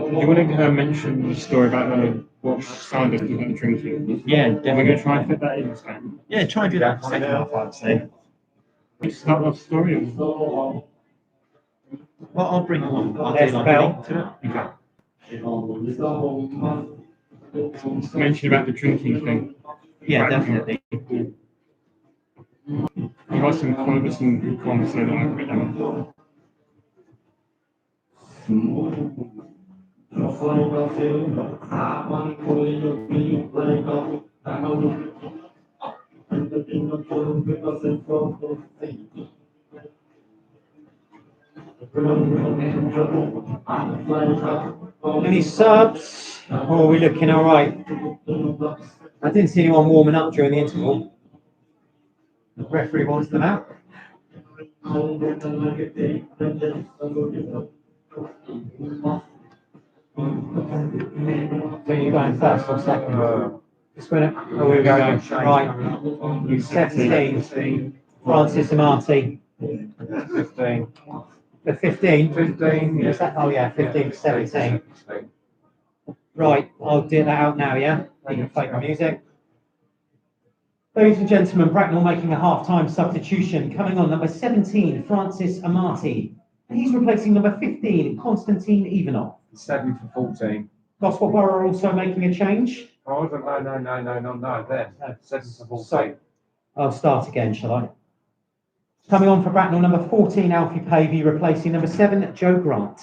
Do you want to mention the story about what Sanders did at the drinking? Yeah, We're definitely. going to try and fit that in, Sam. Yeah, try and do that for second half, I'd say. Start off story. Well, I'll bring it on. I'll There's do the like a bell. link to it. Just mention about the drinking thing. Yeah, definitely. You got some good comments there that I've written. Any subs? Or are we looking all right? I didn't see anyone warming up during the interval. The referee wants them out. So you're going first or second? Just when oh, we're going right. 17. Francis Amati. 15. The 15? 15. Is that, oh yeah, 15 to 17. Right, I'll do that out now, yeah? You can play the music. Ladies and gentlemen, Bracknell making a half-time substitution. Coming on, number 17, Francis Amati. And he's replacing number 15, Konstantin Ivanov. 7 for 14. Gosport Borough also making a change. Oh, no, then. 7 for 14. So, I'll start again, shall I? Coming on for Bracknell, number 14, Alfie Pavey, replacing number 7, Joe Grant.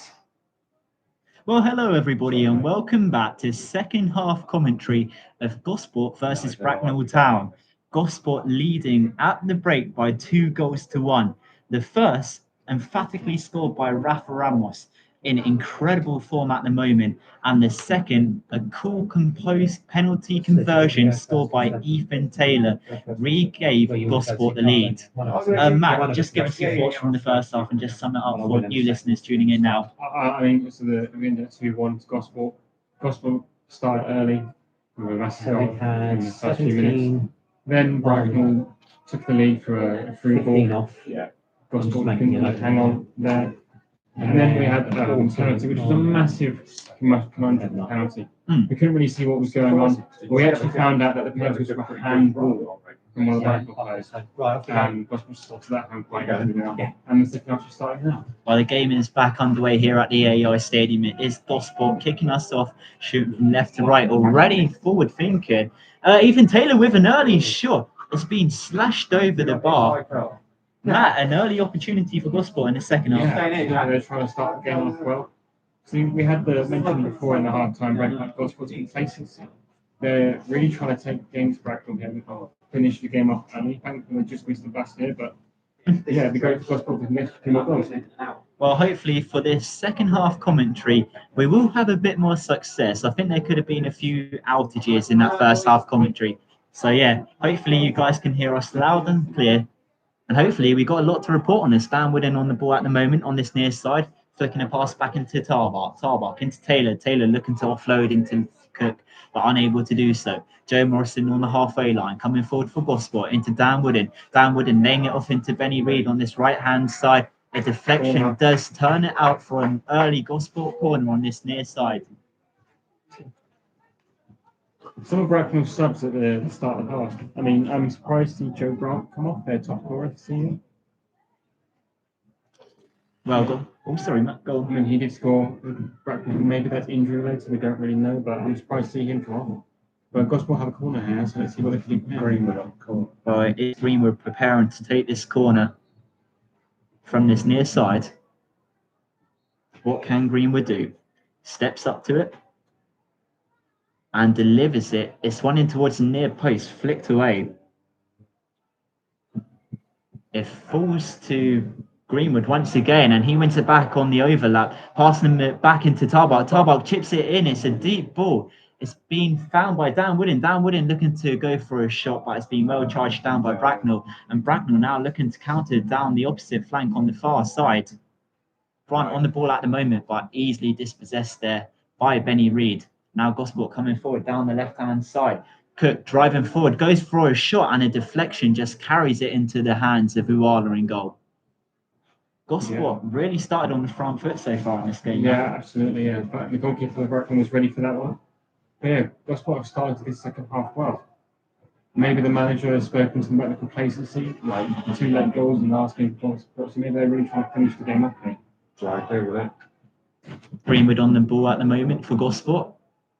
Well, hello everybody, and welcome back to second half commentary of Gosport versus Bracknell Town. Gosport leading at the break by 2-1. The first emphatically scored by Rafa Ramos in incredible form at the moment, and the second, a cool, composed penalty conversion scored by Ethan Taylor, re-gave Gosport the lead. Matt, just give us your thoughts from the first half and just sum it up for new listeners tuning in now. I mean, so the end 2-1 to Gosport. Gosport started early with a massive So we goal had in the first few minutes. 17, Then Bracknell took the lead for a through 15 ball. off. Gosport making couldn't it hang on there. And then we had a penalty, which was a massive conundrum penalty. We couldn't really see what was going on. We actually found out that the penalty was a handball from one of the Bracknell players. Right, And Gosport stopped that hand quite early now. And the second half is starting now. Well, the game is back underway here at the AEI Stadium. It is Gosport kicking us off, shooting from left to right, already forward thinking. Ethan Taylor with an early shot. It's been slashed over the bar. Matt, an early opportunity for Gosport in the second half. Yeah, they're trying to start the game off well. So we had the mention before in the half-time break about Gosport's complacency. They're really trying to take games Bracknell here and finish the game off early. Thankfully, they just missed the bus here, but yeah, it'd be great for Gosport to miss two more goals. Well, hopefully for this second half commentary, we will have a bit more success. I think there could have been a few outages in that first half commentary. So yeah, hopefully you guys can hear us loud and clear. And hopefully we got a lot to report on this. Dan Wooden on the ball at the moment on this near side, flicking a pass back into Tarbuck into Taylor. Taylor looking to offload into Cook, but unable to do so. Joe Morrison on the halfway line, coming forward for Gosport into Dan Wooden. Dan Wooden laying it off into Benny Reid on this right-hand side. A deflection does turn it out for an early Gosport corner on this near side. Some of Bracknell's subs at the start of the half. I mean, I'm surprised to see Joe Grant come off, their top scorer this season. Well, go. Oh, sorry, Matt, go. I mean, he did score. Bracknell, maybe that's injury related, we don't really know, but I'm surprised to see him come off. But Gosport have a corner here, so let's see what they can do. Greenwood on corner. Well, it's Greenwood preparing to take this corner from this near side. What can Greenwood do? Steps up to it and delivers it. It's one in towards the near post, flicked away. It falls to Greenwood once again, and he wins it back on the overlap, passing it back into Tarbuck. Tarbuck chips it in. It's a deep ball. It's been found by Dan Wooden. Dan Wooden looking to go for a shot, but it's been well charged down by Bracknell. And Bracknell now looking to counter down the opposite flank on the far side. Grant on the ball at the moment, but easily dispossessed there by Benny Reid. Now Gosport coming forward down the left-hand side. Cook driving forward, goes for a shot, and a deflection just carries it into the hands of Uala in goal. Gosport really started on the front foot so far in this game. Yeah, absolutely. Yeah, but the goalkeeper for the Bracknell was ready for that one. But yeah, Gosport have started this second half well. Maybe the manager has spoken to them about the complacency, like 2 late goals and asking for support. So maybe they're really trying to finish the game off. So I agree with it. Greenwood on the ball at the moment for Gosport.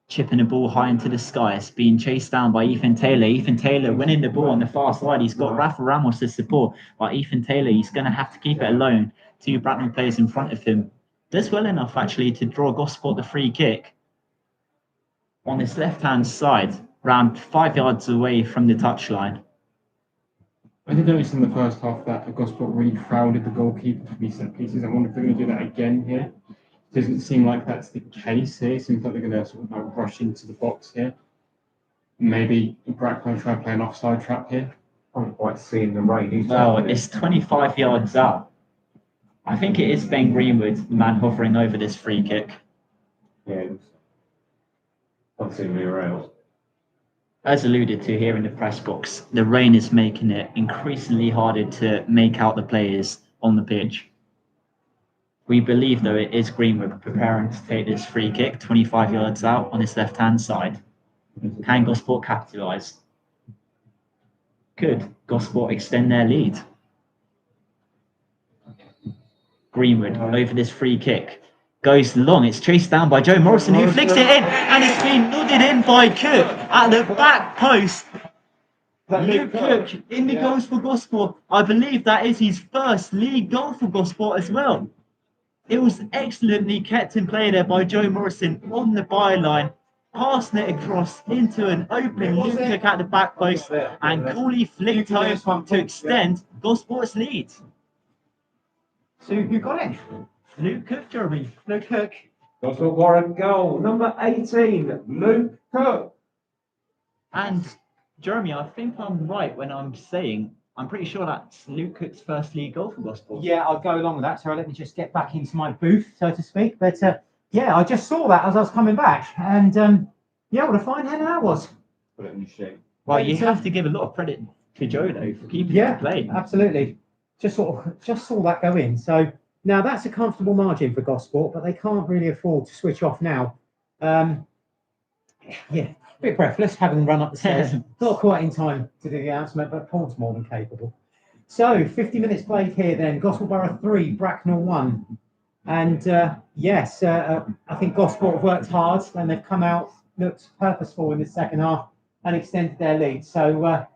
Chipping the ball high into the sky. It's being chased down by Ethan Taylor. Ethan Taylor winning the ball on the far side. He's got Rafa Ramos to support. But Ethan Taylor, he's going to have to keep it alone. 2 Bracknell players in front of him. Does well enough, actually, to draw Gosport the free kick. On his left-hand side, around 5 yards away from the touchline. I did notice in the first half that Gosport really crowded the goalkeeper for these set pieces. I wonder if they're going to do that again here. Doesn't seem like that's the case here. Seems like they're going to sort of like rush into the box here. Maybe Bracknell try and play an offside trap here. I'm not quite seeing the rain. Well, it's 25 yards out. I think it is Ben Greenwood, the man hovering over this free kick. Yeah. I've seen me around. As alluded to here in the press box, the rain is making it increasingly harder to make out the players on the pitch. We believe, though, it is Greenwood preparing to take this free kick 25 yards out on his left-hand side. Can Gosport capitalise? Could Gosport extend their lead? Greenwood over this free kick. Goes long. It's chased down by Joe Morrison, who flicks it in, and it's been nodded in by Cook at the back post. Luke Cook in the goals for Gosport. I believe that is his first league goal for Gosport as well. It was excellently kept in play there by Joe Morrison on the byline, passing it across into an open Luke Cook at the back post, and coolly flicked home to extend Gosport's lead. So who got it? Luke Cook, Jeremy. Luke Cook. Gosport Warren goal. Number 18, Luke Cook. And Jeremy, I think I'm right when I'm saying I'm pretty sure that's Luke Cook's first league goal for Gosport. Yeah, I'll go along with that. So let me just get back into my booth, so to speak. But yeah, I just saw that as I was coming back. And yeah, what a fine header that was. Put it in your sheet. Well, you have to give a lot of credit to Joe, though, for keeping it in play. Absolutely. Just saw that go in. So now that's a comfortable margin for Gosport, but they can't really afford to switch off now. Yeah, a bit breathless, having run up the stairs. Not quite in time to do the announcement, but Paul's more than capable. So 50 minutes played here then. Gosport Borough 3, Bracknell 1. And yes, I think Gosport have worked hard and they've come out, looked purposeful in the second half and extended their lead. So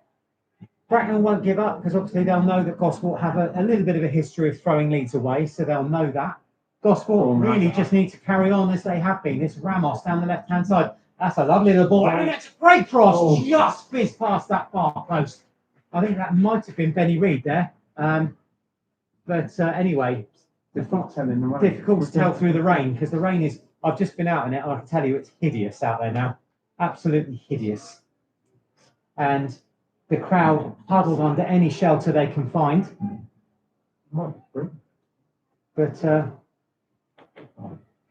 Bracknell won't give up because obviously they'll know that Gosport have a little bit of a history of throwing leads away, so they'll know that. Gosport really just need to carry on as they have been. This Ramos down the left-hand side. That's a lovely little ball. And it's a great cross. Just whizzed past that far post. I think that might have been Benny Reid there. But anyway, difficult to tell through the rain because the rain is, I've just been out in it and I can tell you it's hideous out there now. Absolutely hideous. And the crowd huddled under any shelter they can find. But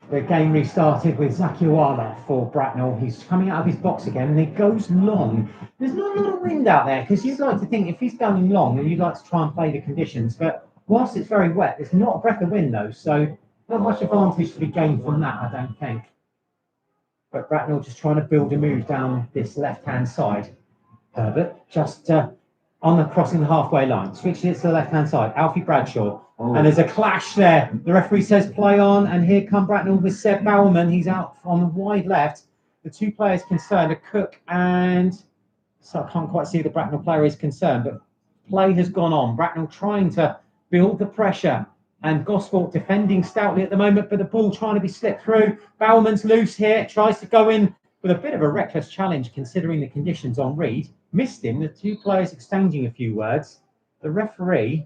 the game restarted with Zakiwala for Bracknell. He's coming out of his box again and he goes long. There's not a lot of wind out there because you'd like to think if he's going long and you'd like to try and play the conditions. But whilst it's very wet, there's not a breath of wind though. So not much advantage to be gained from that, I don't think. But Bracknell just trying to build a move down this left-hand side. Herbert just on the crossing the halfway line, switching it to the left-hand side. Alfie Bradshaw. And there's a clash there. The referee says play on, and here come Bracknell with Seb Bowerman. He's out on the wide left. The two players concerned are Cook and... So I can't quite see the Bracknell player is concerned, but play has gone on. Bracknell trying to build the pressure. And Gosport defending stoutly at the moment, but the ball trying to be slipped through. Bowerman's loose here, tries to go in with a bit of a reckless challenge considering the conditions on Reed. Missed him, the two players exchanging a few words. The referee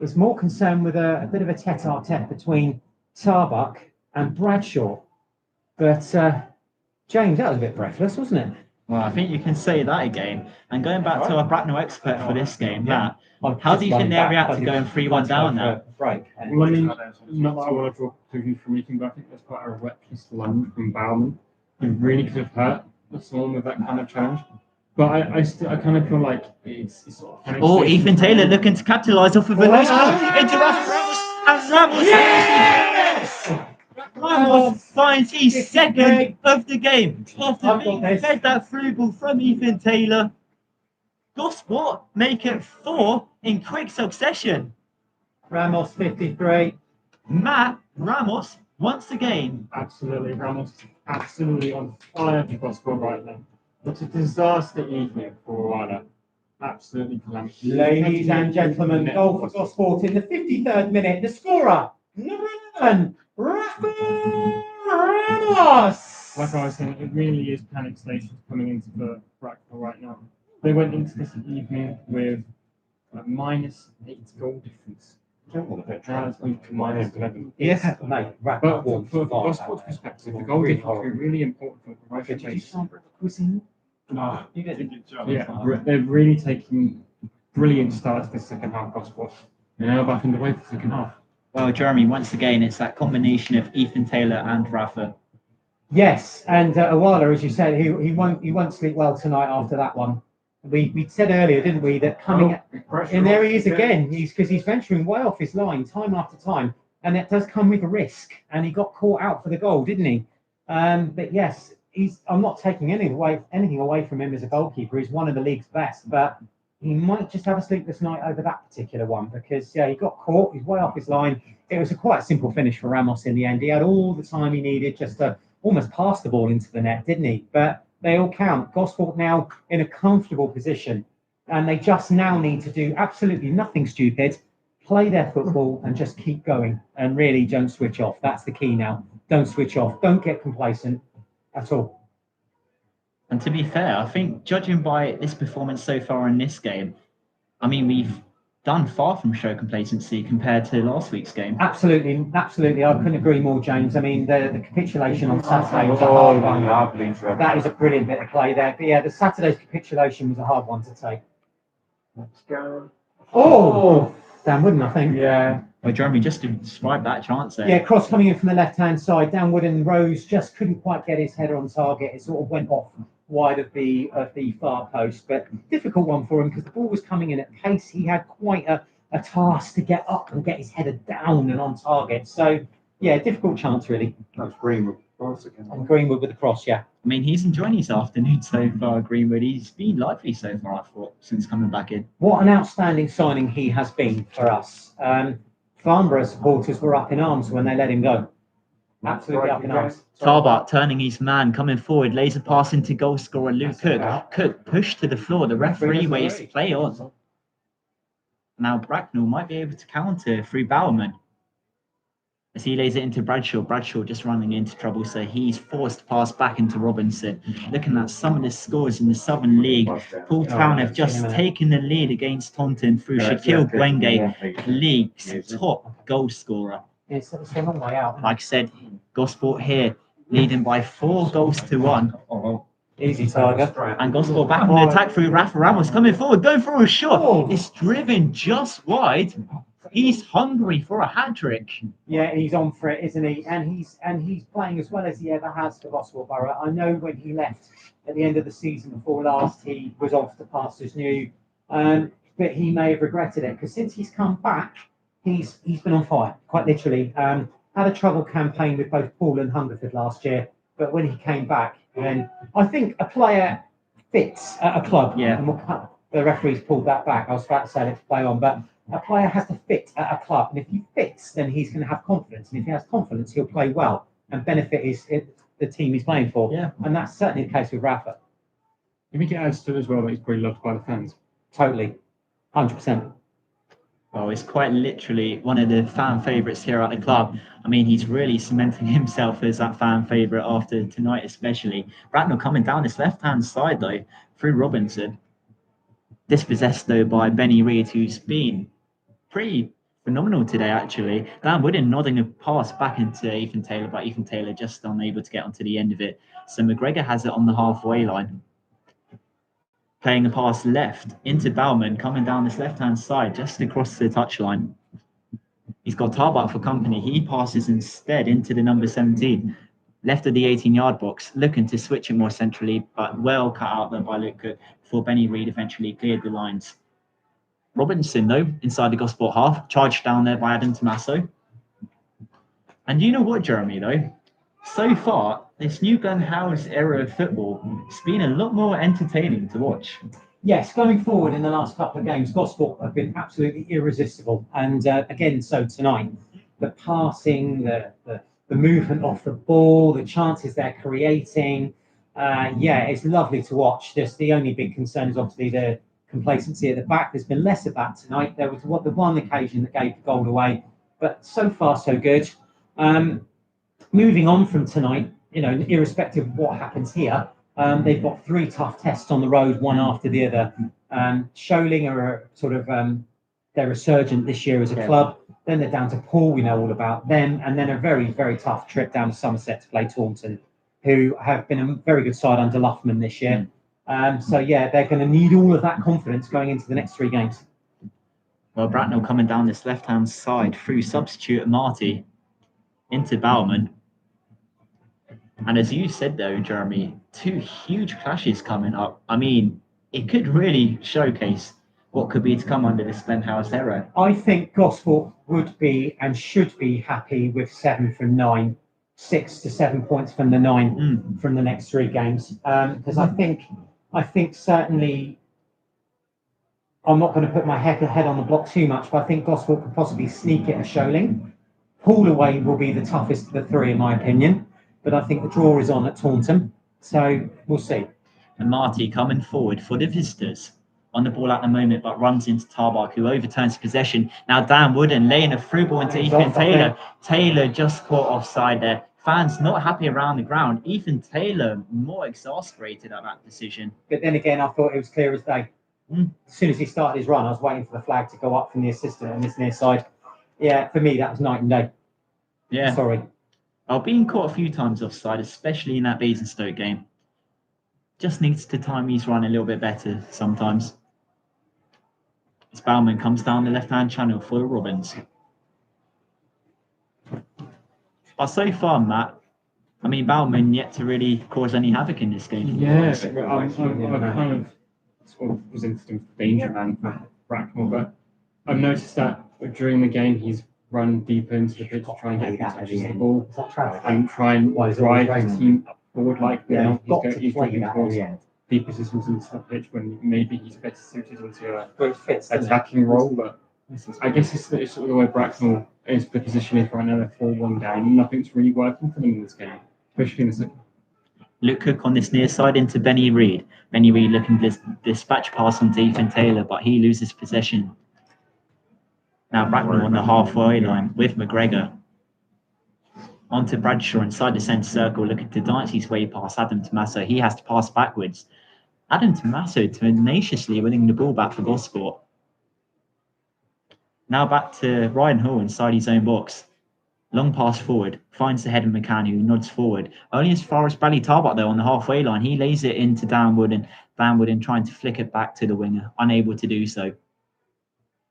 is more concerned with a bit of a tete-a-tete between Tarbuck and Bradshaw. But James, that was a bit breathless, wasn't it? Well, I think you can say that again. And going back to our Bracknell expert for this game, Matt, how do you think they'll react to going 3-1 down now? Right. Well, I mean, not that I want to draw conclusions from anything, but I think there's quite a reckless lunge from Bowman. It really could have hurt someone with that kind of challenge. But I kind of feel like it's sort of panic Oh, station. Ethan Taylor looking to capitalise off of a loose ball into Rafa Ramos, and Ramos Yes! Ramos finds his second of the game after I've got being this. fed that through ball from Ethan Taylor. Gosport make it 4 in quick succession. Ramos 53. Matt Ramos once again. Absolutely, Ramos absolutely on fire for gospel right now. It's a disaster evening for Rwanda. Absolutely calamitous. Ladies and gentlemen, goal for Gosport in the 53rd minute. The scorer, number 11, Rafa Ramos. Like I was saying, it really is panic stations coming into the Bracknell right now. They went into this evening with a -8 goal difference. Now it's moved to -11. Yeah, mate, But for Gosport's perspective, the goal difference will be really important for the right base. No. Yeah, they're really taking brilliant start to the second half, Gosport. They're now back in the way for the second half. Well, Jeremy, once again, it's that combination of Ethan Taylor and Rafa. Yes, and Awala, as you said, he won't sleep well tonight after that one. We said earlier, didn't we, that coming and there he is again. He's venturing way off his line time after time, and it does come with a risk. And he got caught out for the goal, didn't he? But yes, I'm not taking anything away from him as a goalkeeper. He's one of the league's best, but he might just have a sleepless night over that particular one because he got caught. He's way off his line. It was a quite simple finish for Ramos in the end. He had all the time he needed just to almost pass the ball into the net, didn't he? But they all count. Gosport now in a comfortable position, and they just now need to do absolutely nothing stupid, play their football, and just keep going. And really, don't switch off. That's the key now. Don't switch off. Don't get complacent at all. And to be fair, I think judging by this performance so far in this game, I mean, we've done far from show complacency compared to last week's game. Absolutely. I couldn't agree more, James. I mean, the capitulation on Saturday was a hard one. That is a brilliant bit of play there. But yeah, the Saturday's capitulation was a hard one to take. Let's go. Oh, Dan Wooden, I think. Yeah. Well, Jeremy, just to describe that chance there. Yeah, cross coming in from the left-hand side. Dan Wooden Rose just couldn't quite get his header on target. It sort of went off wide of the far post, but difficult one for him because the ball was coming in at pace. He had quite a task to get up and get his header down and on target. So yeah, difficult chance really. That's Greenwood. Cross again. And Greenwood with the cross, yeah. I mean, he's enjoying his afternoon so far, Greenwood. He's been lively so far, I thought, since coming back in. What an outstanding signing he has been for us. Farnborough supporters were up in arms when they let him go. Absolutely up in arms. Tarbart turning his man, coming forward, lays a pass into goal scorer Luke Cook. Cook pushed to the floor. The referee waves to play on. Now Bracknell might be able to counter through Bowerman. As he lays it into Bradshaw. Bradshaw just running into trouble, so he's forced to pass back into Robinson. Looking at some of the scores in the Southern League, Paul Town have just taken the lead against Taunton through Shaquille Gwenge, the league's top goal scorer. It's a long way out. Like I said, Gosport here leading by 4 goals to 1. Easy target. And Gosport back on the attack through Rafa Ramos coming forward, going for a shot. It's driven just wide. He's hungry for a hat-trick. Yeah, he's on for it, isn't he? And he's playing as well as he ever has for Gosport Borough. I know when he left at the end of the season before last, he was off to pastures new, but he may have regretted it because since he's come back, he's been on fire, quite literally. Had a trouble campaign with both Paul and Hungerford last year, but when he came back, and I think a player fits at a club. Yeah. And the referees pulled that back. I was about to say let's play on, but a player has to fit at a club, and if he fits, then he's going to have confidence, and if he has confidence, he'll play well and benefit the team he's playing for. Yeah. And that's certainly the case with Rafa. I think it adds to it as well that he's probably loved by the fans. Totally, 100%. Oh, it's quite literally one of the fan favourites here at the club. I mean, he's really cementing himself as that fan favourite after tonight, especially. Bracknell coming down this left-hand side, though, through Robinson. Dispossessed, though, by Benny Reid, who's been pretty phenomenal today, actually. Dan Wooden nodding a pass back into Ethan Taylor, but Ethan Taylor just unable to get onto the end of it. So McGregor has it on the halfway line. Playing a pass left into Bauman, coming down this left-hand side, just across the touchline. He's got Tarbart for company. He passes instead into the number 17. left of the 18-yard box, looking to switch it more centrally, but well cut out there by Luke Cook before Benny Reed eventually cleared the lines. Robinson, though, inside the Gosport half, charged down there by Adam Tommaso. And you know what, Jeremy, though? So far, this new Glenn Howe's era of football has been a lot more entertaining to watch. Yes, going forward in the last couple of games, Gosport have been absolutely irresistible. And again, so tonight, the passing, the movement off the ball, the chances they're creating, it's lovely to watch. Just the only big concern is obviously the complacency at the back. There's been less of that tonight. There was the one occasion that gave the goal away, but so far so good. Moving on from tonight, irrespective of what happens here, they've got 3 tough tests on the road, one after the other. Sholing are sort of they're resurgent this year as a club. Then they're down to Poole, we know all about them, and then a very, very tough trip down to Somerset to play Taunton, who have been a very good side under Luffman this year. They're going to need all of that confidence going into the next 3 games. Well, Bracknell coming down this left-hand side through substitute Marty into Bauman. And as you said, though, Jeremy, 2 huge clashes coming up. I mean, it could really showcase what could be to come under this Glenn Howe's era. I think Gosport would be and should be happy with 7 from 9, 6 to 7 points from the 9 from the next 3 games. Because I think certainly, I'm not going to put my head on the block too much, but I think Gosport could possibly sneak it a Sholing. Poole away will be the toughest of the 3, in my opinion. But I think the draw is on at Taunton, so we'll see. And Marty coming forward for the visitors. On the ball at the moment, but runs into Tarbuck, who overturns possession. Now Dan Wooden laying a through ball into Ethan Taylor. Taylor just caught offside there. Fans not happy around the ground. Ethan Taylor more exasperated at that decision. But then again, I thought it was clear as day. As soon as he started his run, I was waiting for the flag to go up from the assistant on this near side. Yeah, for me, that was night and day. Yeah. Sorry. I've been caught a few times offside, especially in that Basingstoke game. Just needs to time his run a little bit better sometimes. As Bauman comes down the left-hand channel for the Robins. But so far, Matt, I mean, Bauman yet to really cause any havoc in this game. Yeah, I kind of sort of was in danger man for Bracknell, but I've noticed that during the game he's run deeper into the pitch to try and get touches the ball and try and drive his team forward like he's going towards deep positions into the pitch when maybe he's better suited into an attacking role. But I guess it's sort of the way Bracknell is the position is right now. They're 4-1 down. Nothing's really working for them in this game, especially in the second. Luke Cook on this near side into Benny Reed. Benny Reed looking to dispatch pass on to Ethan Taylor, but he loses possession. Now Bracknell on the halfway line with McGregor. On to Bradshaw inside the centre circle, looking to dance his way past Adam Tommaso. He has to pass backwards. Adam Tommaso tenaciously winning the ball back for Gosport. Now back to Ryan Hall inside his own box. Long pass forward, finds the head of McCann, who nods forward. Only as far as Bradley Tarbuck, though, on the halfway line. He lays it into Downwood, and Downwood trying to flick it back to the winger, unable to do so.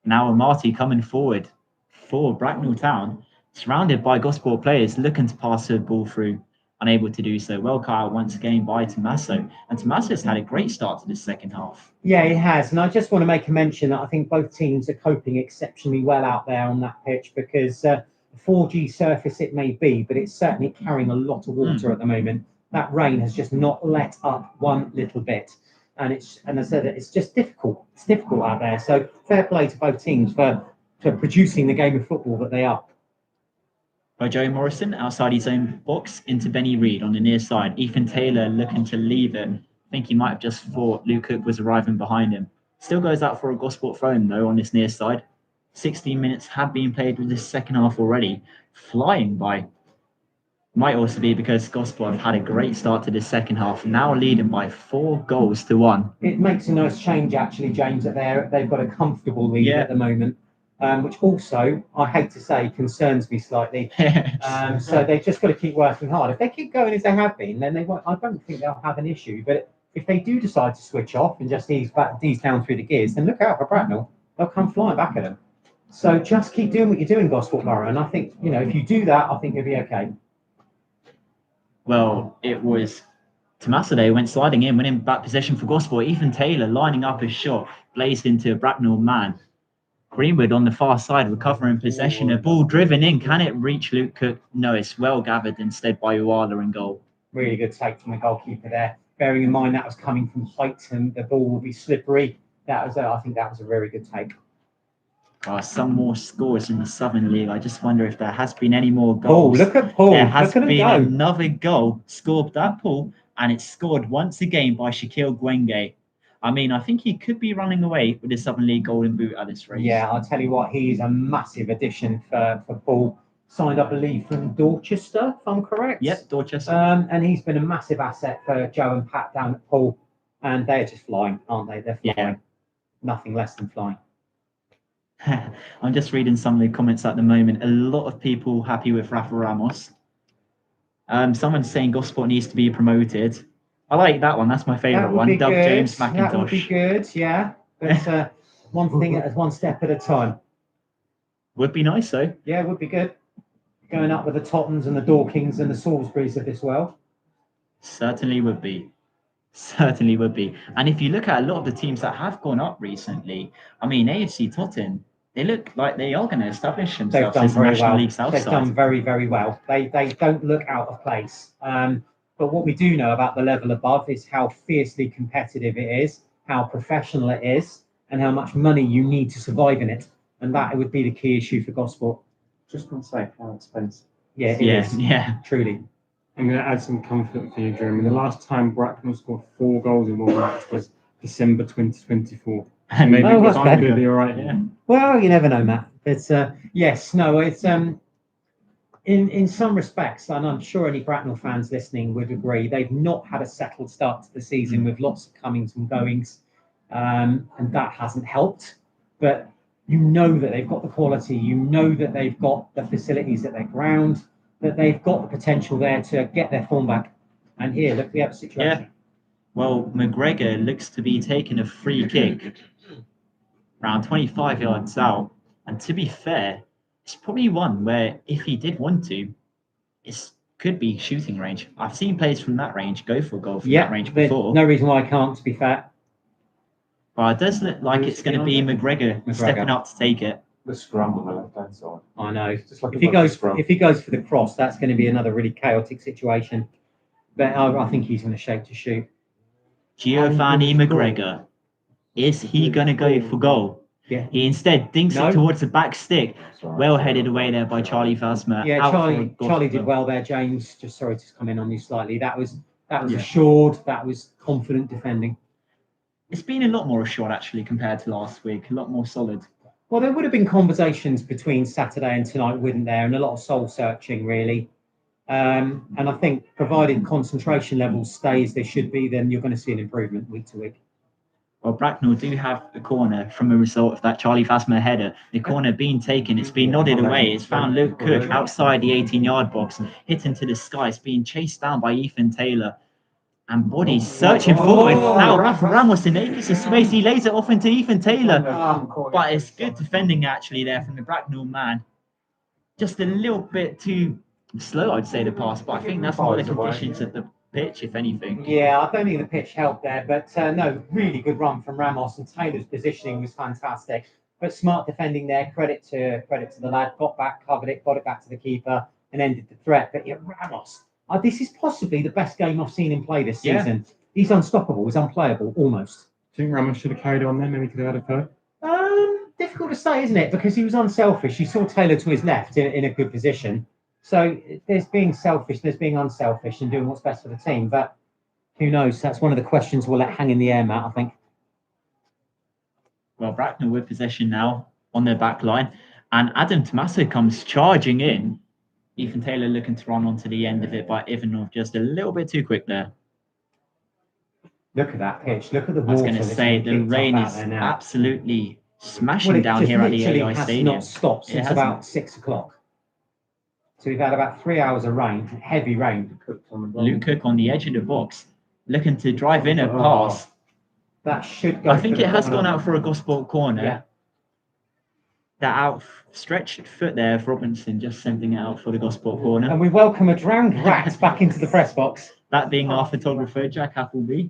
Now Marty coming forward for Bracknell Town, surrounded by Gosport players looking to pass the ball through, unable to do so. Well cut out once again by Tommaso, and Tommaso's had a great start to the second half. Yeah, he has, and I just want to make a mention that I think both teams are coping exceptionally well out there on that pitch, because 4G surface it may be, but it's certainly carrying a lot of water at the moment. That rain has just not let up one little bit. And as I said, it's just difficult. It's difficult out there. So fair play to both teams for producing the game of football that they are. By Joe Morrison outside his own box into Benny Reed on the near side. Ethan Taylor looking to leave it. I think he might have just thought Luke Cook was arriving behind him. Still goes out for a Gosport throw-in though on this near side. 16 minutes have been played with this second half already. Flying by. Might also be because Gosport have had a great start to this second half, now leading by 4-1. It makes a nice change, actually, James, that they've got a comfortable lead at the moment, which also, I hate to say, concerns me slightly. So they've just got to keep working hard. If they keep going as they have been, then they won't. I don't think they'll have an issue. But if they do decide to switch off and just ease down through the gears, then look out for Bracknell. They'll come flying back at them. So just keep doing what you're doing, Gosport Borough. And I think, if you do that, I think you'll be okay. Well, it was Tommaso went sliding in, winning back possession for Gosport. Ethan Taylor lining up his shot, blazed into a Bracknell man. Greenwood on the far side, recovering possession. A ball driven in. Can it reach Luke Cook? No, it's well gathered instead by Uala in goal. Really good take from the goalkeeper there. Bearing in mind that was coming from height and the ball will be slippery. I think that was a very good take. Some more scores in the Southern League. I just wonder if there has been any more Paul, goals. look at Paul. There has Look at him been go. another goal scored that Paul, and it's scored once again by Shaquille Gwenge. I mean, I think he could be running away with the Southern League Golden Boot at this race. Yeah, I'll tell you what, he's a massive addition for Paul. Signed, I believe, from Dorchester, if I'm correct. Yep, Dorchester. And he's been a massive asset for Joe and Pat down at Paul. And they're just flying, aren't they? They're flying. Yeah. Nothing less than flying. I'm just reading some of the comments at the moment. A lot of people happy with Rafa Ramos. Someone's saying Gosport needs to be promoted. I like that one. That's my favourite one. Dub good. James McIntosh. That would be good, yeah. But one thing at one step at a time. Would be nice, though. Yeah, it would be good. Going up with the Tottens and the Dorkings and the Salisburys of this world. Certainly would be. Certainly would be. And if you look at a lot of the teams that have gone up recently, I mean, AFC Totten, they look like they are going to establish themselves as a National League South They've side. done very, very well. They don't look out of place. But what we do know about the level above is how fiercely competitive it is, how professional it is, and how much money you need to survive in it. And that would be the key issue for Gosport. Just want to say how expensive. Yeah, it is. Yeah. Truly. I'm going to add some comfort for you, Jeremy. The last time Bracknell scored 4 goals in one match was December 2024. Maybe Oh, it's okay. going to be all right. Yeah. Well, you never know, Matt. But yes, no, it's in some respects, and I'm sure any Bracknell fans listening would agree, they've not had a settled start to the season with lots of comings and goings, and that hasn't helped. But you know that they've got the quality, you know that they've got the facilities at their ground, that they've got the potential there to get their form back. And here, look, we have a situation. Yeah. Well, McGregor looks to be taking a free kick around 25 yards out. And to be fair, it's probably one where if he did want to, it could be shooting range. I've seen players from that range go for a goal from that range before. No reason why I can't, to be fair. But it does look like it's going to be McGregor stepping up to take it. The scrum on the left-hand side. I know. Just like If he goes for the cross, that's going to be another really chaotic situation. But I think he's going to shape to shoot. Giovanni McGregor. Is he going to go for goal? Yeah. He instead dinks No. it towards the back stick. Well headed away there by Charlie Vasmer. Yeah, Out for a Charlie goal. did well there, James. Just sorry to come in on you slightly. That was Yeah. assured. That was confident defending. It's been a lot more assured actually compared to last week. A lot more solid. Well, there would have been conversations between Saturday and tonight, wouldn't there? And a lot of soul searching, really. And I think provided concentration levels stay as they should be, then you're going to see an improvement week to week. Well, Bracknell do have the corner from a result of that Charlie Vasmer header. The corner being taken, it's been nodded away. It's found Luke Cook outside the 18-yard box, hit into the sky. It's being chased down by Ethan Taylor. And Body's searching forward. Now Rafa Ramos in acres of space. He lays it off into Ethan Taylor. But it's good defending actually there from the Bracknell man. Just a little bit too slow, I'd say, the pass. But I think that's more the conditions of the pitch, if anything. Yeah, I don't think the pitch helped there, but no, really good run from Ramos, and Taylor's positioning was fantastic. But smart defending there. Credit to the lad. Got back, covered it, got it back to the keeper, and ended the threat. But yeah, Ramos. This is possibly the best game I've seen him play this season. Yeah. He's unstoppable. He's unplayable, almost. Do you think Ramos should have carried on there? Maybe he could have had a third? Difficult to say, isn't it? Because he was unselfish. You saw Taylor to his left in a good position. So there's being selfish, there's being unselfish and doing what's best for the team. But who knows? That's one of the questions we'll let hang in the air, Matt, I think. Well, Bracknell with possession now on their back line. And Adam Tommaso comes charging in. Ethan Taylor looking to run onto the end of it, but Ivanov just a little bit too quick there. Look at that pitch. Look at the water. I was going to say, the rain is absolutely smashing down here at the AI Stadium. It has not stopped since about 6 o'clock. So we've had about 3 hours of rain, heavy rain. Luke Cook on the edge of the box, looking to drive in a pass. That should go. I think it has gone out for a Gosport corner. Yeah. that outstretched foot there of Robinson just sending it out for the Gosport corner. And we welcome a drowned rat back into the press box. That being our photographer, Jack Appleby.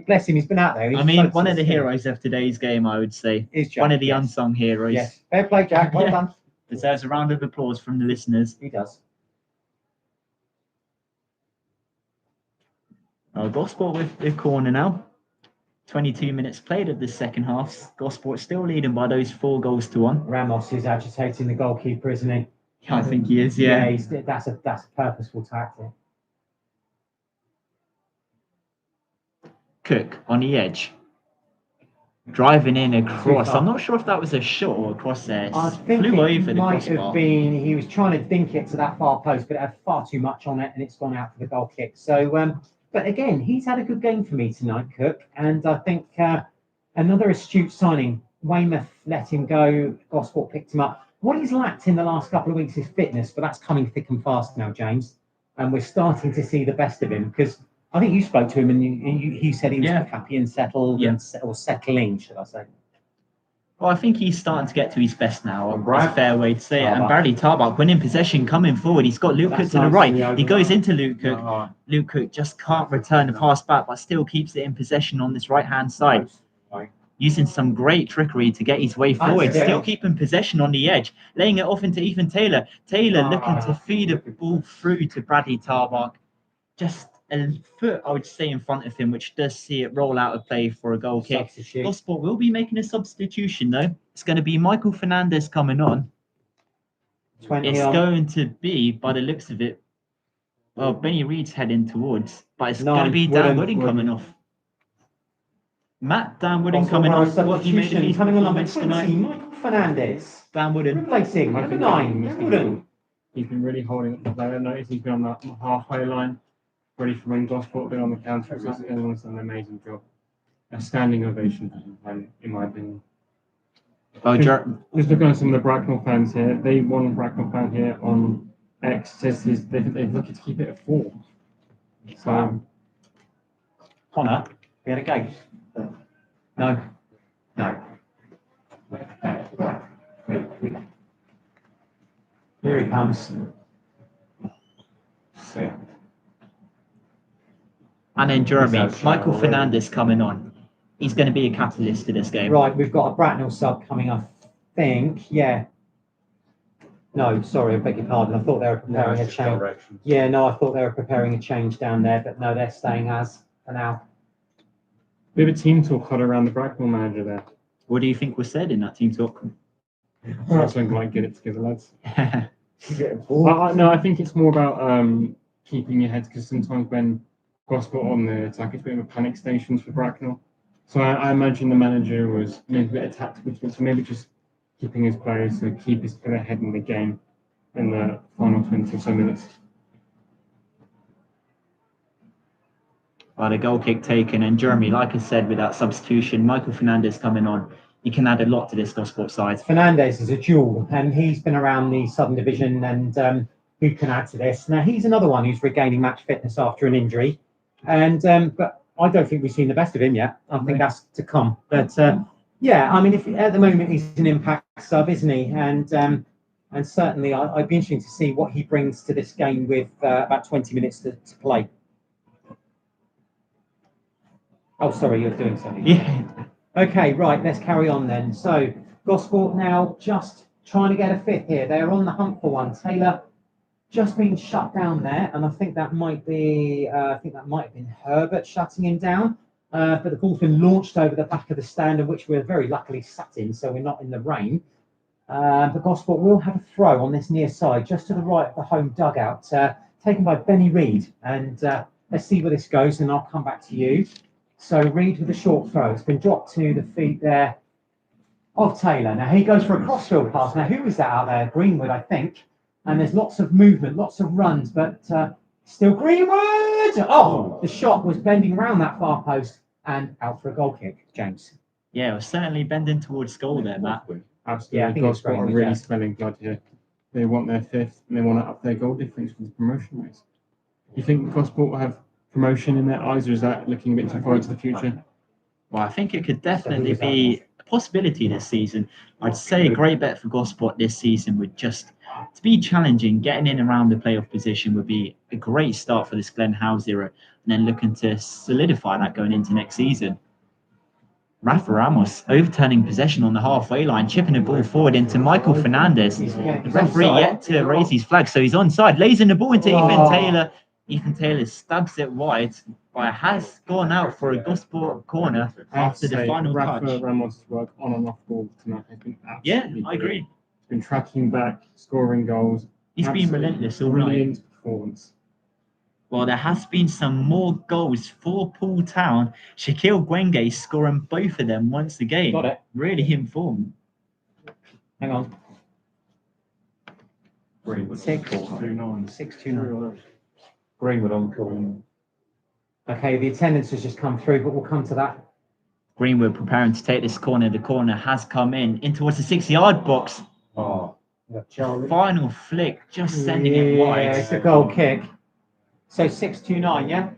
Bless him, he's been out there. He's I mean, floated one of the his fin. heroes of today's game, I would say. Is Jack, One of the yes. unsung heroes. Yes, fair play, Jack. Well Yeah. done. Deserves a round of applause from the listeners. He does. Gosport with the corner now. 22 minutes played of the second half. Gosport still leading by those 4 goals to 1. Ramos is agitating the goalkeeper, isn't he? I think he is, yeah. That's a purposeful tactic. Cook on the edge. Driving in across. I'm not sure if that was a shot or a cross there. I think Flew it over the might have crossbar. been, he was trying to dink it to that far post, but it had far too much on it and it's gone out for the goal kick. So, but again, he's had a good game for me tonight, Cook. And I think another astute signing. Weymouth let him go. Gosport picked him up. What he's lacked in the last couple of weeks is fitness, but that's coming thick and fast now, James. And we're starting to see the best of him because I think you spoke to him and he said he was happy and settled, or settling, should I say. Well, I think he's starting to get to his best now. That's a fair way to say it. And Bradley Tarbach winning possession, coming forward. He's got Luke Cook to the right. He goes into Luke Cook. Luke Cook just can't return the pass back, but still keeps it in possession on this right-hand side. Using some great trickery to get his way forward. Still keeping possession on the edge. Laying it off into Ethan Taylor. Taylor looking to feed a ball through to Bradley Tarbach. Just a foot, I would say, in front of him, which does see it roll out of play for a goal kick. Gosport will be making a substitution, though. It's going to be Michael Fernandez coming on. It's going to be, by the looks of it, well, Benny Reed's heading towards, but it's going to be Dan Wooding coming off. Matt, Dan Wooding coming off. What he made of his coming on number performance 20, tonight. Michael Fernandez. Dan Wooding. Replacing number 9, Wooding. He's been really holding up the player. Notice he's been on that halfway line, ready for when Gosport been on the counter. He's done an amazing job. A standing ovation for him, in my opinion. Just looking at some of the Bracknell fans here, they one Bracknell fan here on X says they're looking to keep it at 4. So, Connor, we had a gate. No. Here he comes. And then Jeremy, Michael Fernandez coming on. He's going to be a catalyst to this game. Right, we've got a Bracknell sub coming, I think. Yeah. No, sorry, I beg your pardon. I thought they were preparing a change. Yeah, no, I thought they were preparing a change down there, but no, they're staying as for now. bit of a team talk had around the Bracknell manager there. What do you think was said in that team talk? Something like, get it together, lads. No, I think it's more about keeping your heads, because sometimes when Gosport on the attack, it's a bit of a panic station for Bracknell. So I imagine the manager was maybe a bit of tactical, so maybe just keeping his players to keep their head in the game in the final 20 or so minutes. Well, the goal kick taken, and Jeremy, like I said, with that substitution, Michael Fernandez coming on, he can add a lot to this Gosport side. Fernandez is a jewel, and he's been around the Southern Division, and who can add to this? Now, he's another one who's regaining match fitness after an injury, and but I don't think we've seen the best of him yet. I think that's to come. But yeah, I mean, if at the moment he's an impact sub, isn't he? And certainly I'd be interested to see what he brings to this game with about 20 minutes to play. Oh, sorry, you're doing something. Yeah. Okay, right, let's carry on then. So, Gosport now just trying to get a fifth here. They're on the hunt for one. Taylor just being shut down there, and I think that might be, have been Herbert shutting him down. But the ball's been launched over the back of the stand, in which we're very luckily sat in, so we're not in the rain. But Gosport will have a throw on this near side, just to the right of the home dugout, taken by Benny Reed. And let's see where this goes, and I'll come back to you. So Reed with a short throw. It's been dropped to the feet there of Taylor. Now he goes for a crossfield pass. Now who was that out there? Greenwood, I think. And there's lots of movement, lots of runs, but still Greenwood! Oh, the shot was bending around that far post and out for a goal kick, James. Yeah, it was certainly bending towards goal there, Matt. Absolutely. Yeah, I think it's Gosport are great, really yeah. smelling blood here. They want their fifth, and they want to up their goal difference for the promotion race. You think Gosport will have promotion in their eyes, or is that looking a bit too far into the future? Well, I think it could definitely be possibility this season. I'd say a great bet for Gosport this season would just to be challenging, getting in around the playoff position would be a great start for this Glenn Howes era, and then looking to solidify that going into next season. Rafa Ramos overturning possession on the halfway line, chipping the ball forward into Michael Fernandez. The referee yet to raise his flag, so he's onside, lays in the ball into Ethan Taylor. Ethan Taylor stabs it wide, but has gone out for a Gosport corner after the final Rafa touch. Ramos' work on and off ball tonight has been Yeah, absolutely I agree. He's been tracking back, scoring goals. He's been Absolutely relentless all night. brilliant performance. Well, there has been some more goals for Poole Town. Shaquille Gwenge scoring both of them once again. Got it. Really in form. Hang on. Greenwood. 6-2-9. 6-2-9. Greenwood on call. Okay, the attendance has just come through, but we'll come to that. Greenwood preparing to take this corner. The corner has come in towards the 6-yard box. Oh, Final flick, just sending it Yeah, wide. it's a goal kick. So 6-2-9, yeah?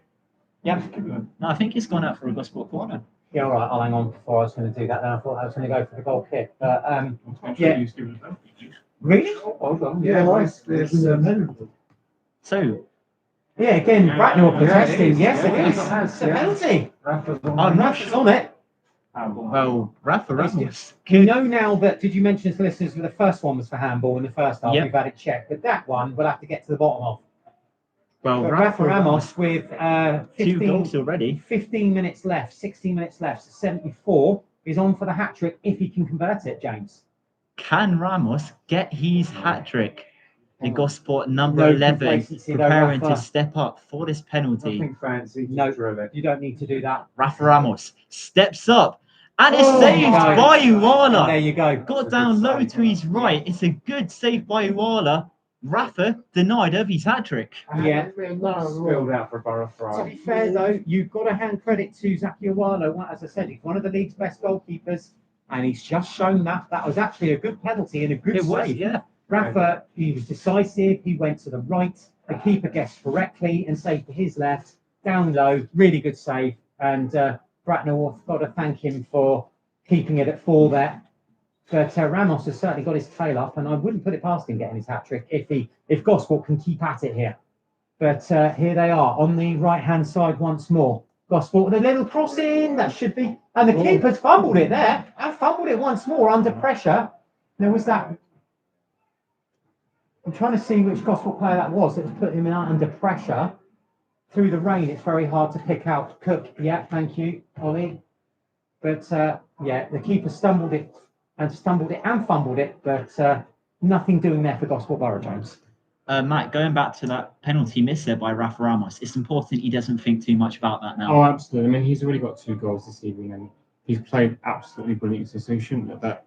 Yep. No, I think it's gone out for a Gosport corner. Yeah, all right, I'll hang on before I was going to do that. Then I thought I was going to go for the goal kick. But, yeah. Really? hold on. Yeah, there's So, Yeah, again, Bracknell Yeah, protesting. it is. Yes, Yeah, it is. it has, It's a yeah. penalty. Rafa's Oh, on. Rush's on it. well, Rafa Ramos. You know now that, did you mention to listeners that the first one was for handball in the first half? Yep. We've had it checked. But that one we'll have to get to the bottom of. Well, But Rafa Ramos with 2 goals 15, already. 15 minutes left, 16 minutes left, so 74 is on for the hat trick if he can convert it, James. Can Ramos get his hat trick? The Gosport number No 11 complacency though, preparing to Rafa. step up for this penalty. Nothing fancy. Just No. drill it. You don't need to do that. Rafa Ramos steps up and is Oh, saved no. by And there Uwala. you go. Got down low to his right. It's a good save by Uwala. Rafa denied of his hat trick. Yeah. Spilled out for Borough To Fry. be fair though, you've got to hand credit to Zaki Uwala. As I said, he's one of the league's best goalkeepers, and he's just shown that. That was actually a good penalty and a good It was, save. yeah. Rafa, he was decisive. He went to the right. The keeper guessed correctly and saved to his left. Down low, really good save. And Bracknell have got to thank him for keeping it at 4 there. But Ramos has certainly got his tail up, and I wouldn't put it past him getting his hat trick if Gosport can keep at it here. But here they are on the right hand side once more. Gosport with a little cross in, that should be, and the keeper's fumbled it there and fumbled it once more under pressure. There was that. I'm trying to see which Gosport player that was put him out under pressure. Through the rain, it's very hard to pick out. Cook, yeah, thank you, Ollie. But yeah, the keeper stumbled it and fumbled it, but nothing doing there for Gosport Borough, James. Matt, going back to that penalty miss there by Rafa Ramos, it's important he doesn't think too much about that now. Oh, absolutely. I mean, he's already got 2 goals this evening, and he's played absolutely brilliantly. So he shouldn't let that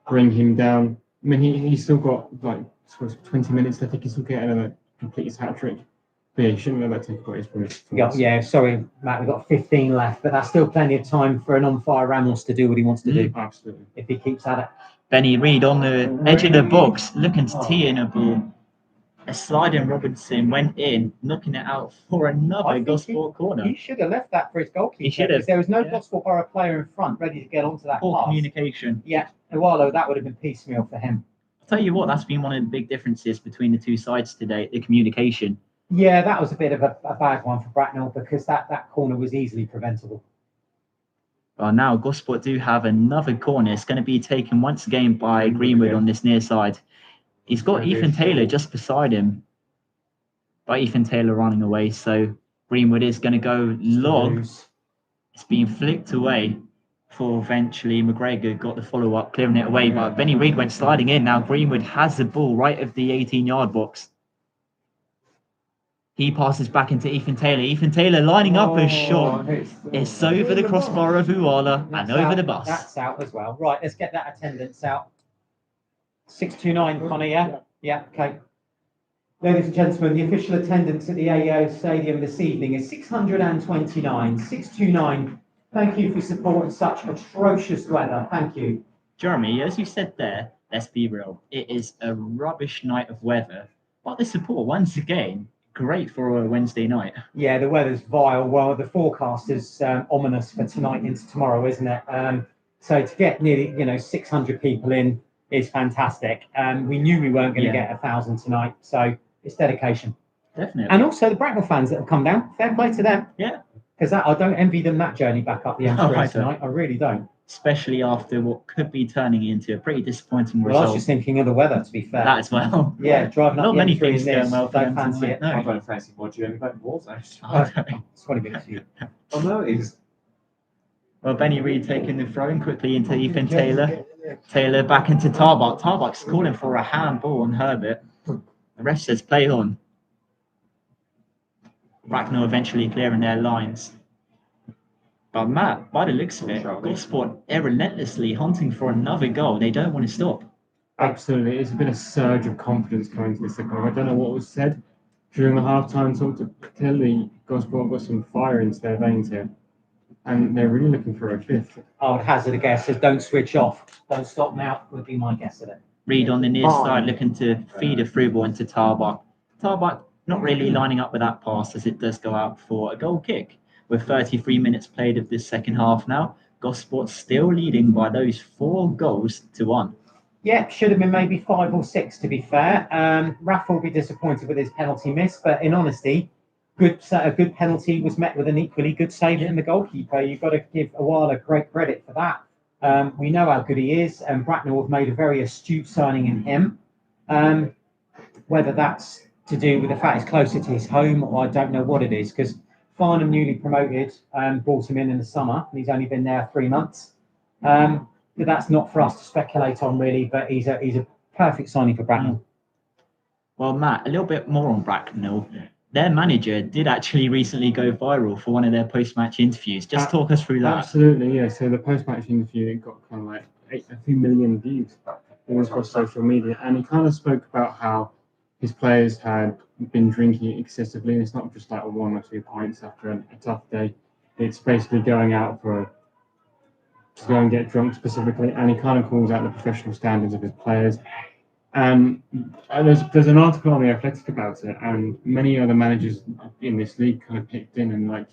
bring him down. I mean, he's still got like 20 minutes. I think he's still getting to complete his hat trick. But yeah, he shouldn't let that take away his performance. Yeah, sorry, Matt, we've got 15 left, but that's still plenty of time for an on-fire Ramos to do what he wants to do Absolutely. if he keeps at it. Benny Reid on the edge of the box, looking to tee in a ball. A sliding Robinson went in, knocking it out for another I think Gosport corner. He should have left that for his goalkeeper. He should have, because there was no yeah. Gosport Borough player in front ready to get onto that Poor pass. communication. Yeah, Uwala, that would have been piecemeal for him. I'll tell you what, that's been one of the big differences between the two sides today, the communication. Yeah, that was a bit of a bad one for Bracknell because that corner was easily preventable. Well, now Gosport do have another corner. It's going to be taken once again by Greenwood on this near side. He's got Ethan Taylor just beside him. But Ethan Taylor running away, so Greenwood is going to go long. It's being flicked away before eventually McGregor got the follow-up, clearing it away. But Benny Reid went sliding in. Now Greenwood has the ball right of the 18-yard box. He passes back into Ethan Taylor. Ethan Taylor lining up a shot. It's over the crossbar of Uwala and over out. the bus. That's out as well. Right, let's get that attendance out. 629, Connor, yeah? Yeah, okay. Ladies and gentlemen, the official attendance at the AO Stadium this evening is 629. 629. Thank you for supporting such atrocious weather. Thank you. Jeremy, as you said there, let's be real. It is a rubbish night of weather. But the support, once again, great for a Wednesday night. Yeah, the weather's vile. Well, the forecast is ominous for tonight into tomorrow, isn't it? So to get nearly 600 people in is fantastic. We knew we weren't going to Yeah. get 1,000 tonight, so it's dedication. Definitely. And also the Bracknell fans that have come down, fair play to them. Yeah. Because I don't envy them that journey back up the M3 Oh, I don't. tonight. I really don't. Especially after what could be turning into a pretty disappointing Well, I was result. just thinking of the weather, to be fair. That as well. Yeah, driving up Not the many M3 things in going this, well for don't them fancy tonight. it. No. I don't fancy my journey back towards that. I don't. It's 20 minutes for you. I know it is. Well, Benny Reid taking the throw in quickly into Ethan Taylor. Taylor back into Tarbuck. Tarbuck's calling for a handball on Herbert. The ref says play on. Bracknell eventually clearing their lines. But Matt, by the looks of it, Gosport are relentlessly hunting for another goal. They don't want to stop. Absolutely, it's been a surge of confidence coming to this second half. I don't know what was said during the half-time talk. Clearly, Gosport got some fire into their veins here, and they're really looking for a fifth. I would hazard a guess is don't switch off. Don't stop now would be my guess at it. Reid on the near side looking to feed a through ball into Tarbuck. Tarbuck not really lining up with that pass as it does go out for a goal kick. With 33 minutes played of this second half now, Gosport still leading by those 4 goals to 1. Yeah, should have been maybe 5 or 6 to be fair. Rafa will be disappointed with his penalty miss, but in honesty, a good penalty was met with an equally good save from the goalkeeper. You've got to give Awala great credit for that. We know how good he is, and Bracknell have made a very astute signing in him. Whether that's to do with the fact he's closer to his home, or I don't know what it is, because Farnham, newly promoted, brought him in the summer, and he's only been there 3 months. But that's not for us to speculate on, really. But he's a perfect signing for Bracknell. Well, Matt, a little bit more on Bracknell. Their manager did actually recently go viral for one of their post-match interviews. Just talk us through that. Absolutely, yeah. So the post-match interview, it got kind of like a few million views all across social media, and he kind of spoke about how his players had been drinking excessively, and it's not just like 1 or 2 pints after a tough day. It's basically going out to go and get drunk specifically, and he kind of calls out the professional standards of his players. And there's an article on the Athletic about it, and many other managers in this league kind of picked in, and like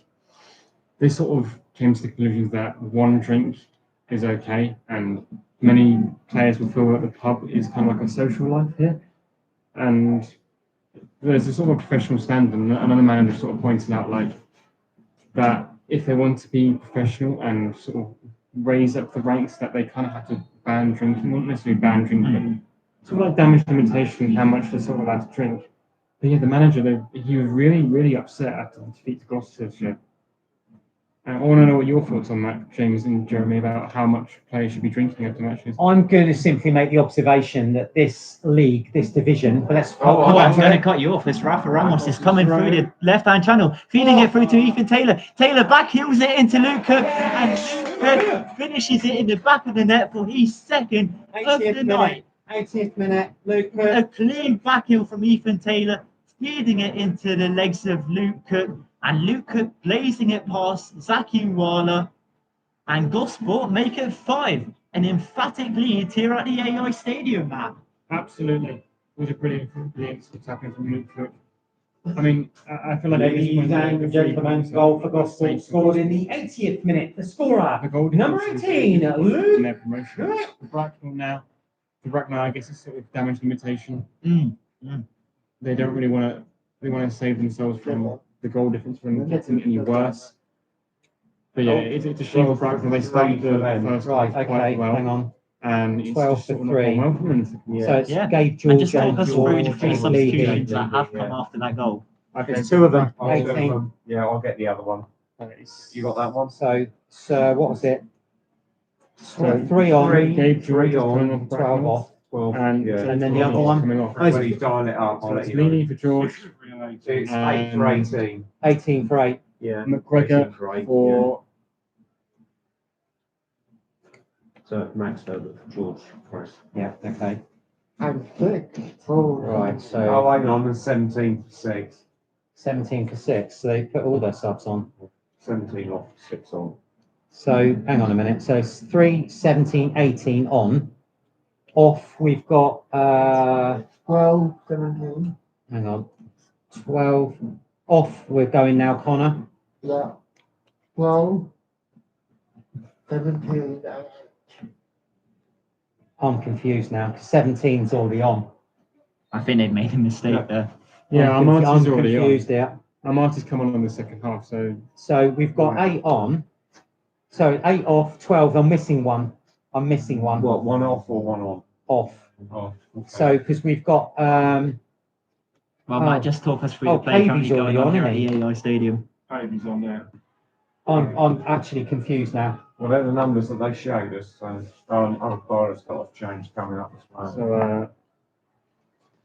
they sort of came to the conclusion that 1 drink is okay, and many players will feel that the pub is kind of like a social life here, and there's a sort of professional standard. And another manager sort of pointed out like that if they want to be professional and sort of raise up the ranks, that they kind of have to ban drinking, not necessarily ban drinking, but sort of like damage limitation, how much they're sort of allowed to drink. But yeah, the manager, he was really, really upset after the defeat to Gloucestershire. I want to know what your thoughts on that, James and Jeremy, about how much players should be drinking after matches. I'm going to simply make the observation that this league, this division, but let's. I'm going to cut you off. It's Rafa Ramos is coming through the left-hand channel, feeding it through to Ethan Taylor. Taylor back heels it into Luke Cook, and Luke Cook finishes it in the back of the net for his second of the night. 80th minute, Luke A Cook. clean back heel from Ethan Taylor, feeding it into the legs of Luke Cook, and Luke Cook blazing it past Zaki Wala, and Gosport make it 5. An emphatic lead here at the AI Stadium, Matt. Absolutely. It was a brilliant tackling from Luke Cook. I mean, I feel like Ladies and gentlemen, goal for Gosport scored in the 80th minute. The scorer, number 18, Luke Cook. The Bracknell now. The Bracknell, I guess, is sort of damage limitation. They don't really want to. They want to save themselves from the goal difference from getting any worse. But yeah, it's a shame for Bracknell. They started the first half quite well. Hang on. And it's 12 just for sort of 3. not gone well for them. So it's Gabe George And just talk us through the George 3 and substitutions Lee. that have come after that goal. There's 2 of them. 18. Yeah, I'll get the other one. You got that one? So what was it? So 3 on, Gabe George 3 on, on 12 off. 12. and then the other one? coming off. When you dial it up, I'll So let it's you know. Leany for George, It's 8 for 18. 18 for 8. Yeah. McGregor 18 for 8. for So Max Herbert for George Price. Yeah, okay. And 6. Right, Oh, so hang on, and 17 for 6. 17 for 6. So they put all their subs on. 17 off, 6 on. So hang on a minute. So it's 3, 17, 18 on. Off, we've got 12, 17. hang on. 12 off, we're going now, Connor. Yeah. 12, 17, and I'm confused now, because 17's already on. I think they've made a mistake there. Yeah, I'm Armati's already confused on. here. Armati's come on the second half, so So we've got 8 on. So 8 off, 12. I'm missing one. What, one off or one on? Off. Oh, okay. So because we've got Well, Oh. Matt, just talk us through Oh, the play Pavey's currently going already on on, here at isn't the AI Stadium. Baby's on there. I'm actually confused now. Well, they're the numbers that they showed us, so other players got a change coming up as well. so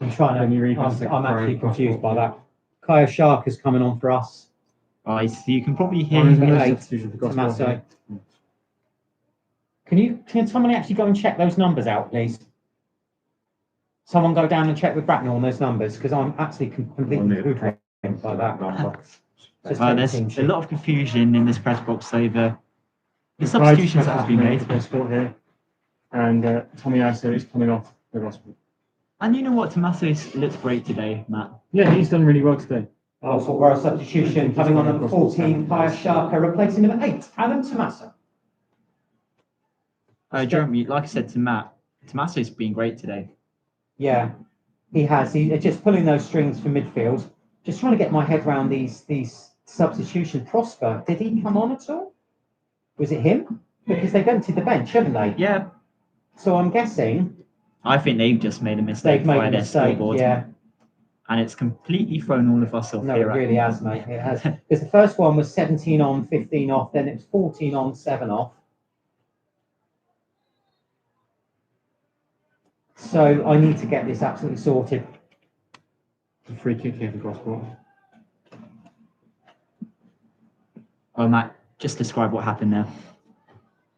I'm trying When you read to. the second I'm actually row, confused by that. Kaya Shark is coming on for us. Right, so you can probably hear Orange him. and eight, substitution for Gosport Tommaso. here. Can somebody actually go and check those numbers out, please? Someone go down and check with Bracknell on those numbers, because I'm actually completely hoodwinked by that. Just take the There's team a sheet. lot of confusion in this press box over the Guide's substitutions that have been for made. Gosport here, and Tommy Asso is coming off for Gosport. And you know what? Tommaso looks great today, Matt. Yeah, he's done really well today. Also, we're a substitution coming on number 14, Kaya Sharka, replacing number 8, Adam Tommaso. Jeremy, like I said to Matt, Tommaso's been great today. Yeah, he has. He's just pulling those strings from midfield. Just trying to get my head around these substitution. Prosper, did he come on at all? Was it him? Because they've emptied the bench, haven't they? Yeah, So I'm guessing I think they've just made a mistake they've made by a their mistake. scoreboard. Yeah, And it's completely thrown all of us off no, it here. really has, mate. It has. Because the first one was 17 on, 15 off. Then it was 14 on, 7 off. So I need to get this absolutely sorted. A free kick here for Gosport. Well, Matt, just describe what happened there.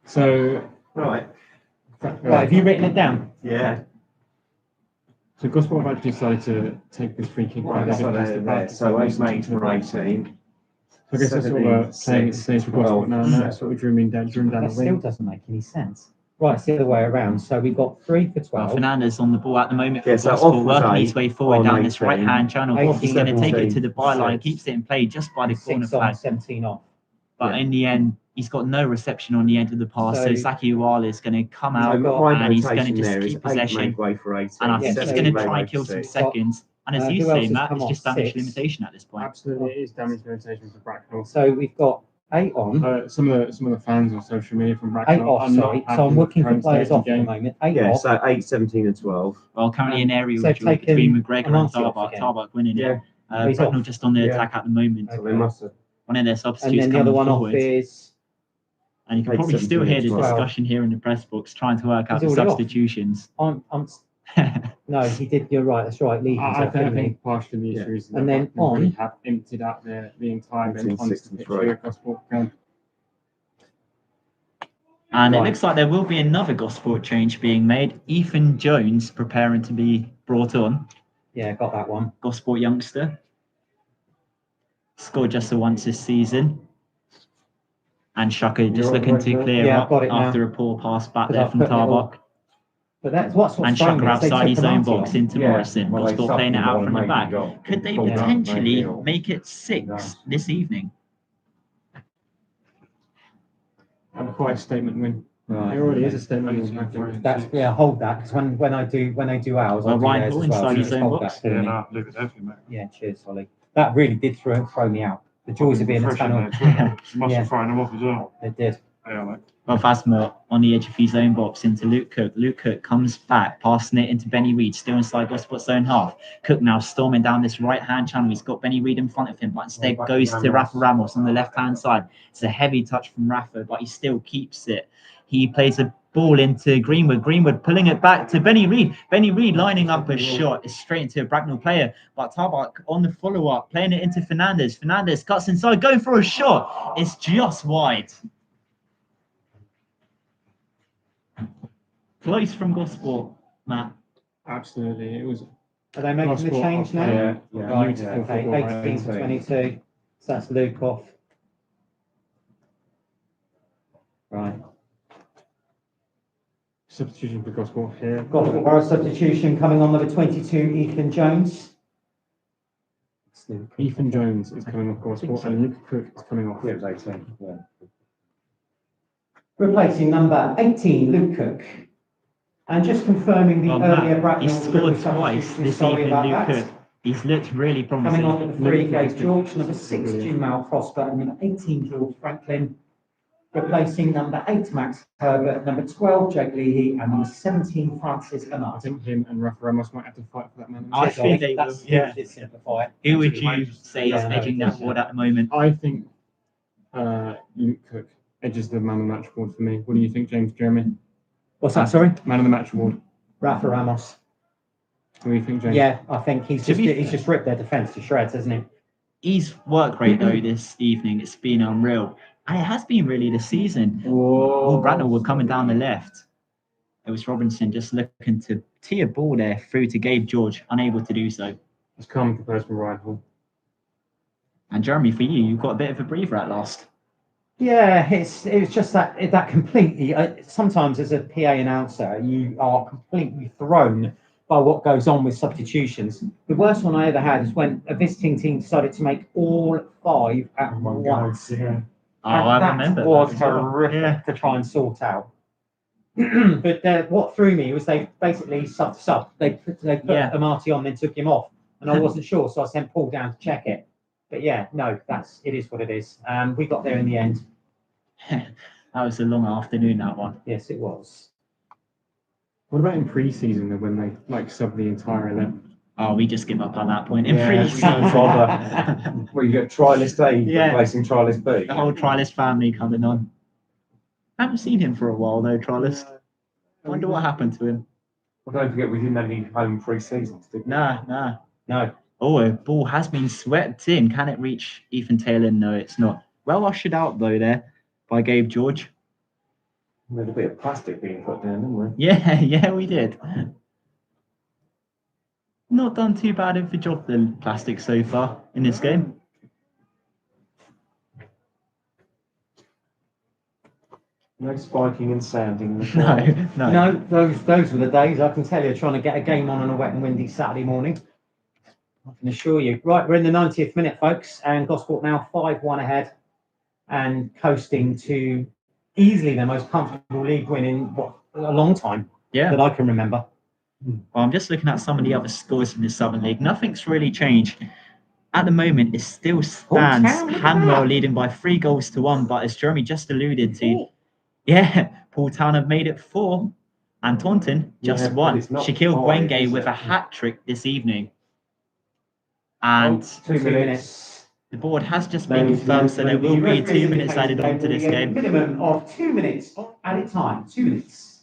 So Right. Right, have you written it down? Yeah. So Gosport have actually decided to take this free kick. Right, so they're there. So 8 mates for 18. So I guess that's sort of playing it safe for Gosport now, and that's sort of drew him down That the still wing. doesn't make any sense. Right, it's the other way around. So we've got 3 for Well, 12. Fernandez on the ball at the moment for Yeah, so Gosport, off was working his 8 way forward on down this 18, right-hand channel. 18, He's going to take it to 17, the byline, 6. keeps it in play just by the corner 6 on, flag. 17 off. But Yeah. in the end, he's got no reception on the end of the pass. So, So- Saki Uwala is going to come So out my and he's going to notation just there is keep 8 possession. made way for 18. And I Yeah, think so he's going to made try way and kill for some 6. seconds. And as who you else say, has Matt, come it's off? just damage 6. limitation at this point. Absolutely, it is damage limitation for Bracknell. So we've got 8 on, Some of the fans on social media from 8 Bracknell off, are not sorry. happy So I'm with looking the for current players state of off the at the game. moment. 8 Yeah, off. so 8, 17 and 12. Well, currently an aerial So duel taken between McGregor and Amante off Tarbuck. again. Tarbuck winning Yeah. it. He's Bracknell off. just on the Yeah. attack at the moment. So they Okay. must have. One of their And substitutes then the other coming one forward. off is And you can Eight, probably still 17 hear and the 12. discussion here in the press box trying to work out He's the already off. substitutions. no, he did. You're right. That's right. Leaving. I think partially the issue is that And then Bracknell really on- have emptied out the entire bench 18, onto the 63. pitch here at Gosport camp. And it Right. looks like there will be another Gosport change being made. Ethan Jones preparing to be brought on. Yeah, got that one. Gosport youngster. Scored just the once this season. And Shaka just You're looking right, to mate. clear Yeah, up got it now. after a poor pass back But there I've from put it all- Tarbuck. But that's what's And thrown Shaka me is they outside took his own Amante box off. into Yeah, Morrison. well, they Gosport playing it sucked him out on from the and back. made him go. Could they Pulled out, potentially made it. make it 6 No. this evening? And quite a statement win. Right. It already is a statement win. I think. That's hold that because when I do ours, Well, I'll do Ryan theirs Hall as well. inside So his just own hold box. that for me. leave it there for you, mate. Yeah, cheers, Holly. That really did throw me out. The joys of being a Refreshing tunnel. there, too. You must Yeah. have thrown them off as well. It did. Yeah, mate. Well, Fasma on the edge of his own box into Luke Cook. Luke Cook comes back, passing it into Benny Reid, still inside Gosport's own half. Cook now storming down this right-hand channel. He's got Benny Reid in front of him, but instead goes to Rafa Ramos on the left-hand side. It's a heavy touch from Rafa, but he still keeps it. He plays a ball into Greenwood. Greenwood pulling it back to Benny Reid. Benny Reid lining up a shot. It's straight into a Bracknell player, but Tarbuck on the follow-up, playing it into Fernandez. Fernandez cuts inside, going for a shot. It's just wide. Close from Gosport, Matt. Absolutely, it was. Are they making the Gosport change are now? playing Right, beautiful okay. football, 18 to 22. So that's Luke off. Right. Substitution for Gosport here. Gosport Borough substitution coming on number 22, Ethan Jones. Ethan Jones is coming off Gosport and Luke Cook is coming off. Yeah, it was 18. Yeah. Replacing number 18, Luke Cook. And just confirming the Well, earlier Matt, Bracknell he's scored triple twice substitution, this sorry evening, about Luke that. Cook. He's looked really promising. Coming on at the 3, Gage George, number 6, Jim Malcrosper, and number 18, George Franklin. Replacing number 8, Max Herbert, number 12, Jake Leahy, and number 17, Francis I Amati. think him and Rafa Ramos might have to fight for that man. I think they will, That's yeah. did simplify it. Who would you say is Yeah, edging no, that board at the moment? I think Luke Cook edges the man of the match award for me. What do you think, James Jeremy? What's that, sorry? Man of the match award. Rafa Ramos. What do you think, James? Yeah, I think he's To be just ripped their defence to shreds, hasn't he? His work rate, though, this evening, it's been unreal. And it has been really this season. All Bracknell were coming down the left. It was Robinson just looking to tee a ball there through to Gabe George, unable to do so. It's calm compared to Ryan Hall. And Jeremy, for you, you've got a bit of a breather at last. Yeah, it was just that completely. Sometimes as a PA announcer, you are completely thrown by what goes on with substitutions. The worst one I ever had is when a visiting team decided to make all 5 at once. Yeah. Oh, I that remember. was that as well. horrific Yeah. to try and sort out. But what threw me was they basically sub. They put Yeah. Amati on, then took him off, and I wasn't sure, so I sent Paul down to check it. But yeah, no, it is what it is. We got there in the end. That was a long afternoon, that one. Yes, it was. What about in pre-season though, when they like sub the entire 11? Oh, we just give up at that point. In Yeah, pre-season. no bother. Well, you get trialist A Yeah. replacing trialist B. The whole Trialist family coming on. Haven't seen him for a while, though, Trialist. Wonder what happened to him. Well, don't forget, we didn't have any home pre-seasons, did we? Nah. No. Oh, a ball has been swept in. Can it reach Ethan Taylor? No, it's not. Well ushered out, though, there by Gabe George. We had a bit of plastic being put down, didn't we? Yeah, we did. Not done too bad of a job, the plastic, so far in this game. No spiking and sanding. No. No, those were the days, I can tell you, trying to get a game on a wet and windy Saturday morning. I can assure you. Right, we're in the 90th minute, folks, and Gosport now 5-1 ahead and coasting to easily their most comfortable league win in a long time Yeah. that I can remember. Well, I'm just looking at some of the other scores in the Southern League. Nothing's really changed. At the moment, it still stands Town, look at Hanwell that. leading by 3-1, but as Jeremy just alluded to, yeah, Paul Town have made it 4, and Taunton just Yeah, but 1. it's not Shaquille 5, Gwenge is with it? a hat trick this evening. And 2 minutes. the board has just been confirmed, so there will be 2 minutes added on to this game. Minimum of 2 minutes at a time. 2 minutes.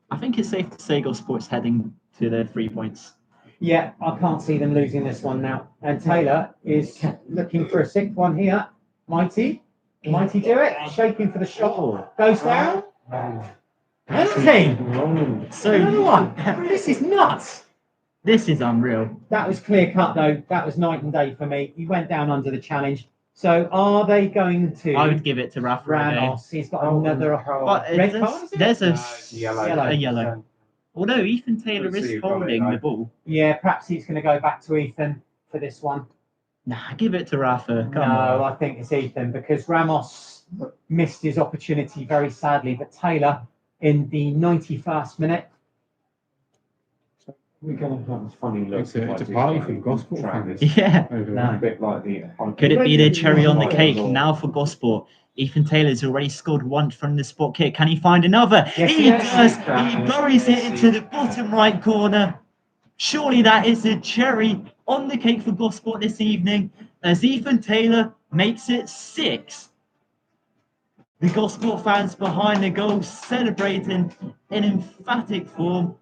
I think it's safe to say Gosport's heading to the 3 points. Yeah, I can't see them losing this one now. And Taylor is looking for a 6th one here. Mighty do it. Shaking for the shot. Goes down. Penalty. So Another one. This is nuts. this is unreal. That was clear cut though. That was night and day for me. He went down under the challenge. So are they going to I would give it to Rafa again. Ramos? He's got another But red card, is it? there's a Yellow. a yellow. Although Ethan Taylor Let's see is who got it, holding the though. ball. Yeah, perhaps he's going to go back to Ethan for this one. Nah, give it to Rafa. Come No, on. I think it's Ethan because Ramos missed his opportunity very sadly. But Taylor in the 91st minute. We're going to have a funny look. It's a party for the Gosport fans. Yeah. Over No. A bit like the. Could it be the cherry on the cake now for Gosport? Ethan Taylor's already scored once from the spot kick. Can he find another? Yes, He yes. does. He buries it into the bottom right corner. Surely that is a cherry on the cake for Gosport this evening as Ethan Taylor makes it 6. The Gosport fans behind the goal celebrating in emphatic form.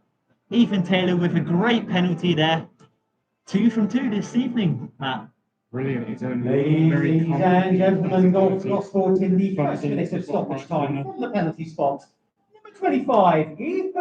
Ethan Taylor with a great penalty there. 2 from 2 this evening, Matt. Brilliant. It's only very Ladies calm. and gentlemen, Gosport in the first minute of stoppage time from the penalty spot. Number 25, Ethan.